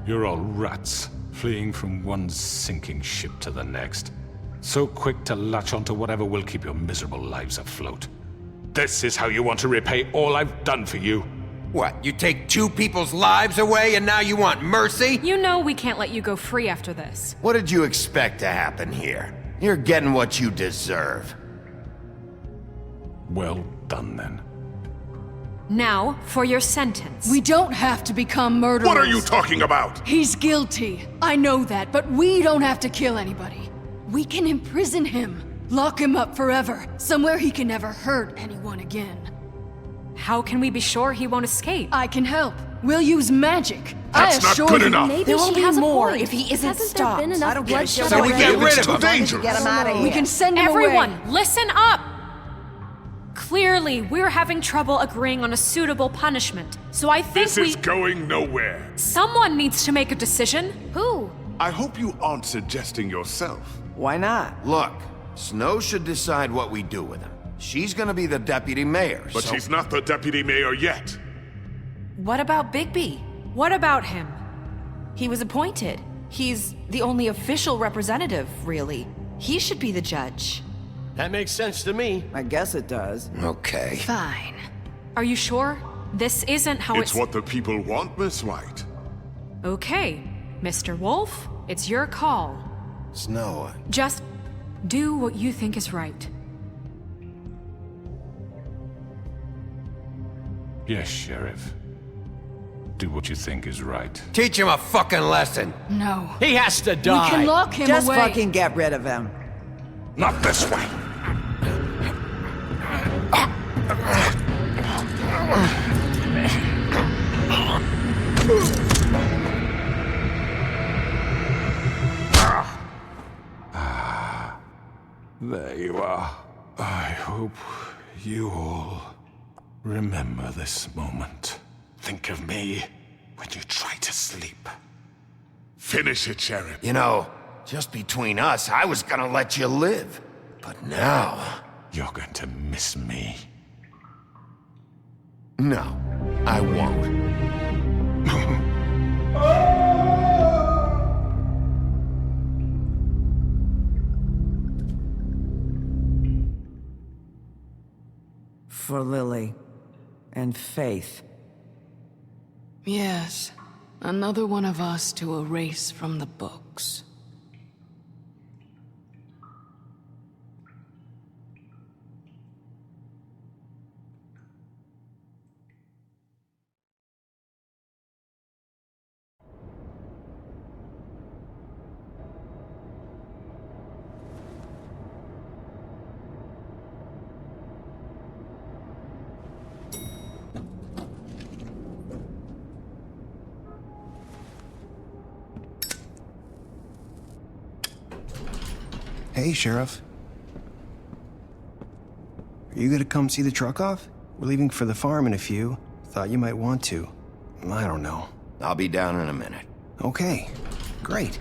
You're all rats, fleeing from one sinking ship to the next. So quick to latch onto whatever will keep your miserable lives afloat. This is how you want to repay all I've done for you? What, you take 2 people's lives away and now you want mercy? You know we can't let you go free after this. What did you expect to happen here? You're getting what you deserve. Well done, then. Now, for your sentence. We don't have to become murderers. What are you talking about? He's guilty. I know that, but we don't have to kill anybody. We can imprison him. Lock him up forever, somewhere he can never hurt anyone again. How can we be sure he won't escape? I can help. We'll use magic. That's I not assure good you. enough. Maybe There will she be has a more point. if he isn't Hasn't stopped. there been enough I don't give a bloodshed shit. So we get rid It's of too him. dangerous. Get him out of here. We can send him Everyone, away. listen up! Clearly, we're having trouble agreeing on a suitable punishment. So I think This is going nowhere. someone needs to make a decision. Who? I hope you aren't suggesting yourself. Why not? Look, Snow should decide what we do with him. She's gonna be the deputy mayor, But so... she's not the deputy mayor yet. What about Bigby? What about him? He was appointed. He's the only official representative, really. He should be the judge. That makes sense to me. I guess it does. Okay. Fine. Are you sure? This isn't how It's what the people want, Miss White. Okay, Mr. Wolf, it's your call. Snow, Just do what you think is right. Yes, Sheriff. Do what you think is right. Teach him a fucking lesson. No. He has to die. We can lock him Just away. fucking get rid of him. Not this way. There you are. I hope you all remember this moment. Think of me when you try to sleep. Finish it, Sheriff. you know, just between us, I was gonna let you live. But now... You're going to miss me. No, I won't. For Lily and Faith. Yes. Another one of us to erase from the books. Hey, Sheriff. Are you gonna come see the truck off? We're leaving for the farm in a few. Thought you might want to. I don't know. I'll be down in a minute. Okay, great.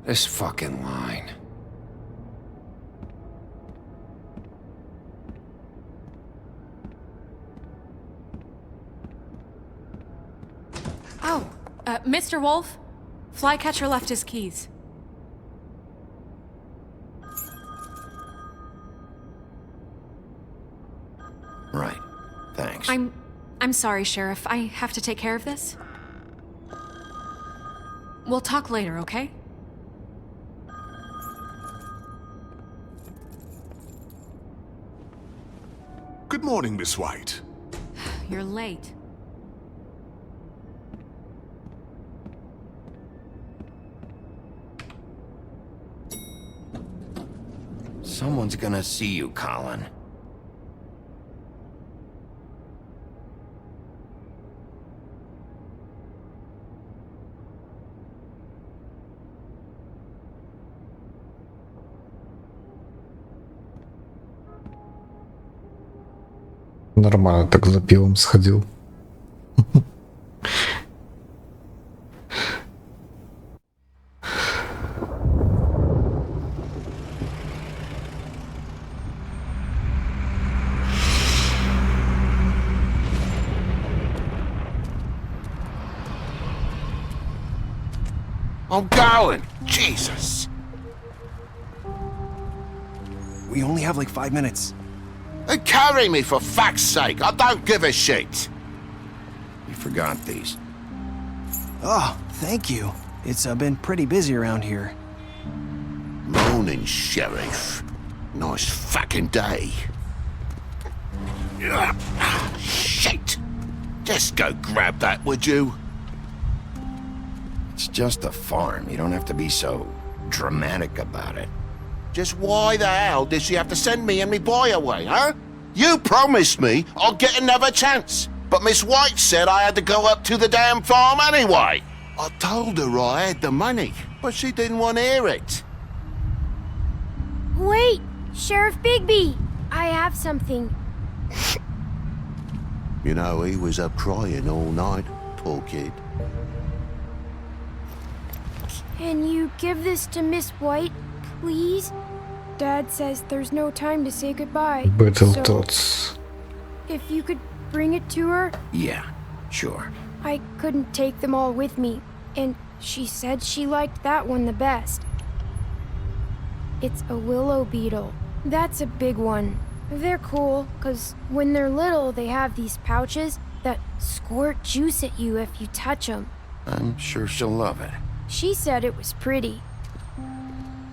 This fucking line. Oh, Mr. Wolf, Flycatcher left his keys. Right. Thanks. I'm sorry, Sheriff. I have to take care of this. We'll talk later, okay? Good morning, Miss White. You're late. Someone's gonna see you, Colin. Нормально так за пивом сходил. I'm going. Jesus. We only have like 5 minutes. And carry me for fuck's sake. I don't give a shit. You forgot these. Oh, thank you. It's been pretty busy around here. Morning, Sheriff. Nice fucking day. Shit. Just go grab that, would you? It's just a farm. You don't have to be so dramatic about it. Just why the hell did she have to send me and me boy away, huh? You promised me I'll get another chance, but Miss White said I had to go up to the damn farm anyway. I told her I had the money, but she didn't want to hear it. Wait, Sheriff Bigby, I have something. You know, he was up crying all night, poor kid. Can you give this to Miss White, please? Dad says there's no time to say goodbye. Battletoads. If you could bring it to her? Yeah, sure. I couldn't take them all with me, and she said she liked that one the best. It's a willow beetle. That's a big one. They're cool, 'cause when they're little, they have these pouches that squirt juice at you if you touch them. I'm sure she'll love it. She said it was pretty.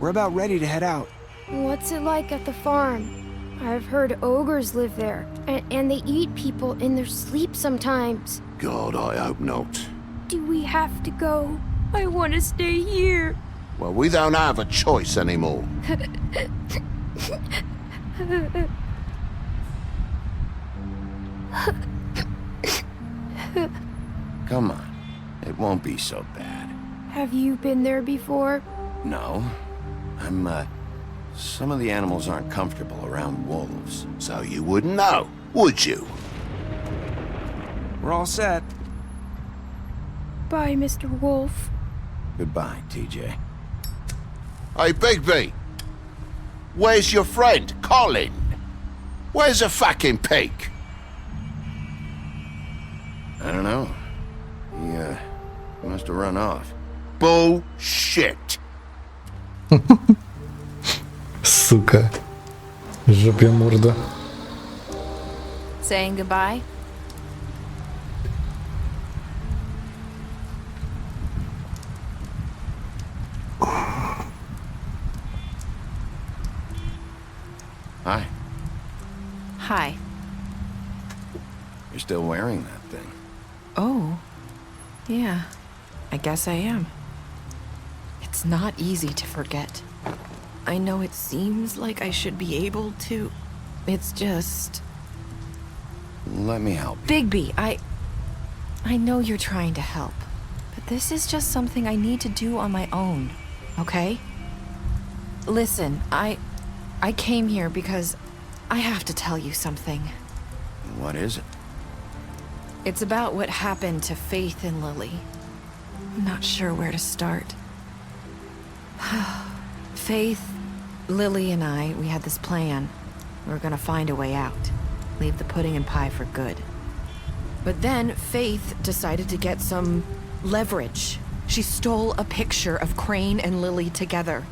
We're about ready to head out. What's it like at the farm? I've heard ogres live there, and they eat people in their sleep sometimes. God, I hope not. Do we have to go? I want to stay here. Well, we don't have a choice anymore. Come on. It won't be so bad. Have you been there before? No. Some of the animals aren't comfortable around wolves. So you wouldn't know, would you? We're all set. Bye, Mr. Wolf. Goodbye, TJ. Hey, Bigby. Where's your friend, Colin? Where's the fucking pig? I don't know. He must have run off. Bullshit. Сука. Жопья морда. Saying goodbye? Hi. Hi. You're still wearing that thing. Oh. Yeah. I guess I am. It's not easy to forget. I know it seems like I should be able to. It's just... Let me help you. Bigby, I know you're trying to help, but this is just something I need to do on my own, okay? Listen, I came here because I have to tell you something. What is it? It's about what happened to Faith and Lily. I'm not sure where to start. Faith, Lily, and I, we had this plan. We were gonna find a way out. Leave the pudding and pie for good. But then Faith decided to get some leverage. She stole a picture of Crane and Lily together.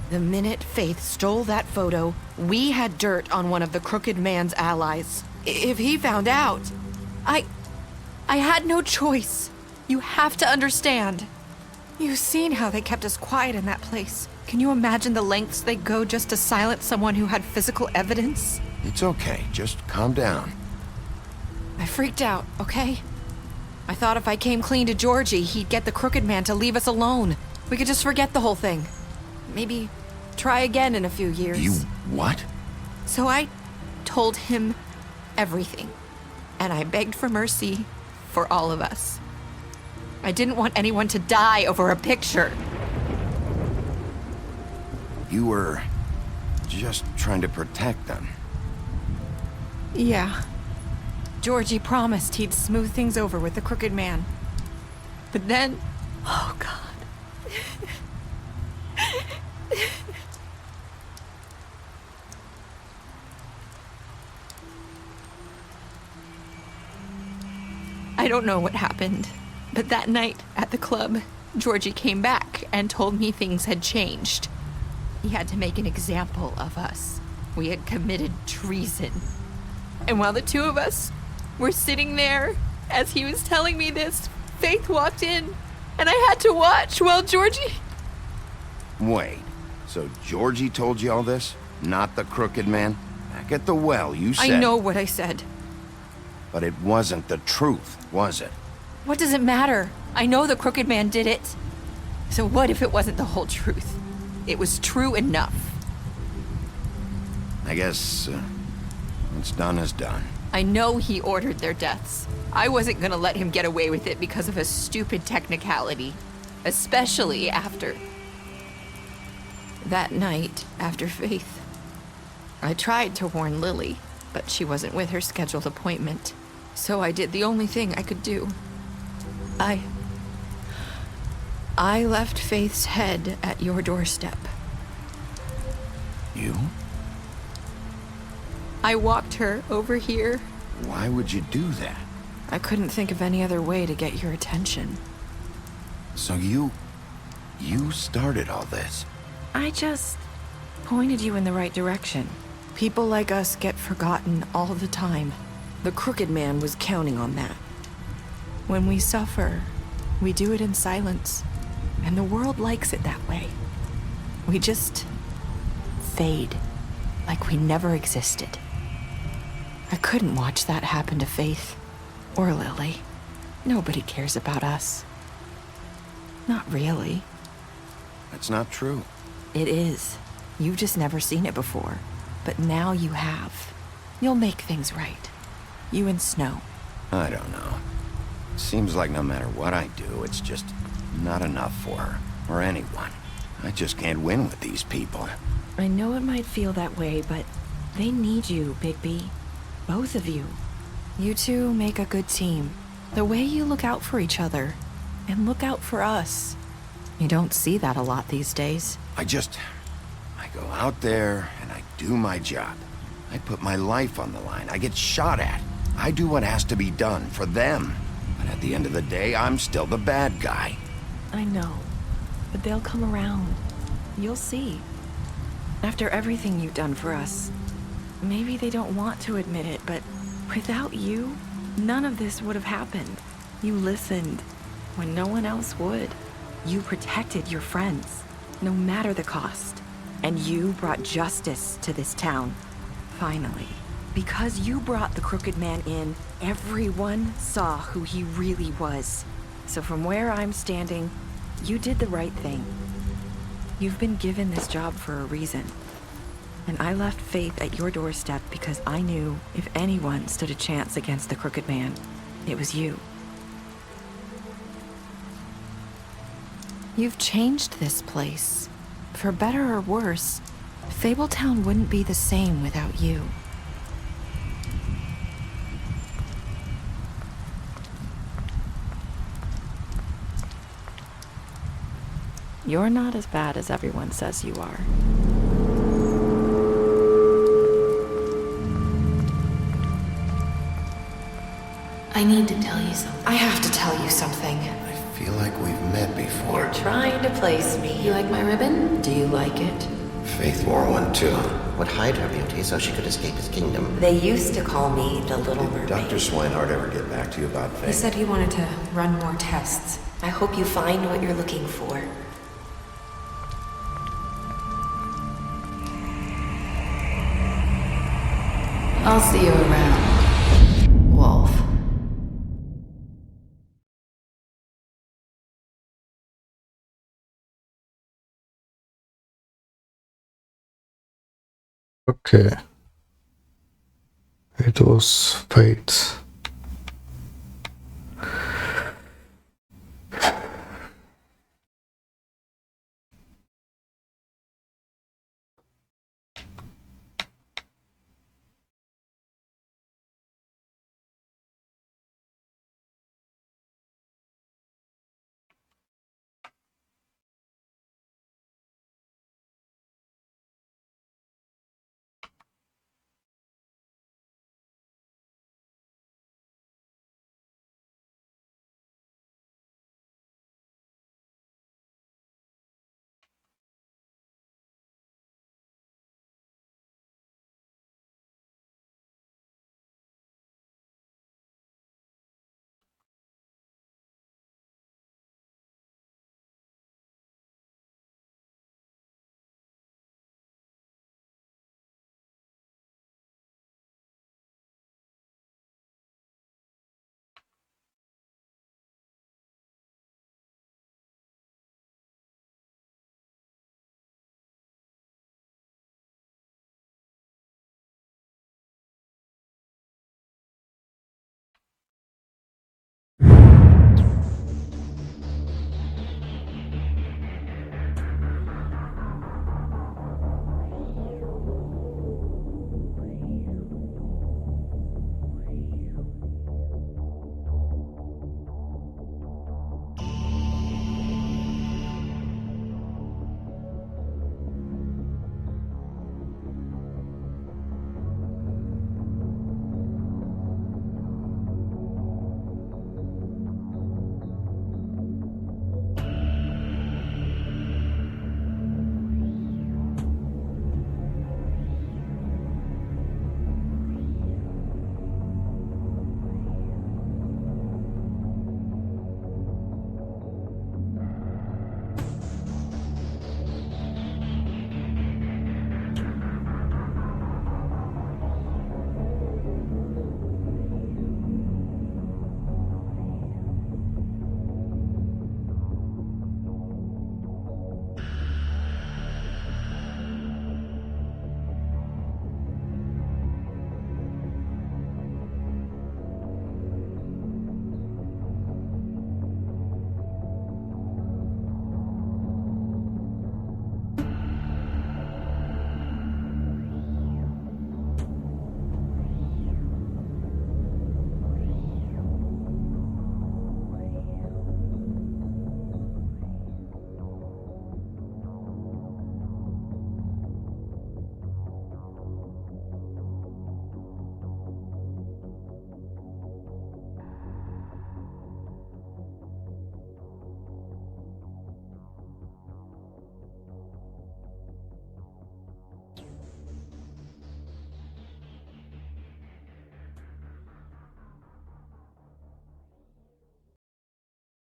The minute Faith stole that photo, we had dirt on one of the Crooked Man's allies. If he found out, I had no choice. You have to understand. You've seen how they kept us quiet in that place. Can you imagine the lengths they go just to silence someone who had physical evidence? It's okay. Just calm down. I freaked out, okay? I thought if I came clean to Georgie, he'd get the Crooked Man to leave us alone. We could just forget the whole thing. Maybe try again in a few years. You what? So I told him everything. And I begged for mercy for all of us. I didn't want anyone to die over a picture. You were just trying to protect them. Yeah, Georgie promised he'd smooth things over with the Crooked Man. But then... Oh, God. I don't know what happened, but that night at the club, Georgie came back and told me things had changed. He had to make an example of us. We had committed treason. And while the two of us were sitting there, as he was telling me this, Faith walked in, and I had to watch while Georgie... Wait, so Georgie told you all this? Not the Crooked Man? Back at the well, you said... I know what I said. But it wasn't the truth, was it? What does it matter? I know the Crooked Man did it. So what if it wasn't the whole truth? It was true enough. I guess, what's done is done. I know he ordered their deaths. I wasn't gonna let him get away with it because of a stupid technicality. Especially after... that night, after Faith. I tried to warn Lily, but she wasn't with her scheduled appointment. So I did the only thing I could do. I left Faith's head at your doorstep. You? I walked her over here. Why would you do that? I couldn't think of any other way to get your attention. So you started all this? I just pointed you in the right direction. People like us get forgotten all the time. The Crooked Man was counting on that. When we suffer, we do it in silence, and the world likes it that way. We just fade, like we never existed. I couldn't watch that happen to Faith, or Lily. Nobody cares about us. Not really. That's not true. It is. You've just never seen it before. But now you have. You'll make things right. You and Snow. I don't know. Seems like no matter what I do, it's just not enough for her, or anyone. I just can't win with these people. I know it might feel that way, but they need you, Bigby. Both of you. You two make a good team. The way you look out for each other, and look out for us. You don't see that a lot these days. I go out there and I do my job. I put my life on the line. I get shot at. I do what has to be done for them. But at the end of the day, I'm still the bad guy. I know, but they'll come around. You'll see. After everything you've done for us, maybe they don't want to admit it, but without you, none of this would have happened. You listened when no one else would. You protected your friends, no matter the cost. And you brought justice to this town. Finally. Because you brought the Crooked Man in, everyone saw who he really was. So from where I'm standing, you did the right thing. You've been given this job for a reason. And I left Faith at your doorstep because I knew if anyone stood a chance against the Crooked Man, it was you. You've changed this place. For better or worse, Fabletown wouldn't be the same without you. You're not as bad as everyone says you are. I need to tell you something. I have to tell you something. I feel like we've met before. You're trying to place me. You like my ribbon? Do you like it? Faith wore one too. Would hide her beauty so she could escape his kingdom. They used to call me the Little Mermaid. Dr. Swinehart ever get back to you about Faith? He said he wanted to run more tests. I hope you find what you're looking for. I'll see you around, Wolf. Okay. It was fate.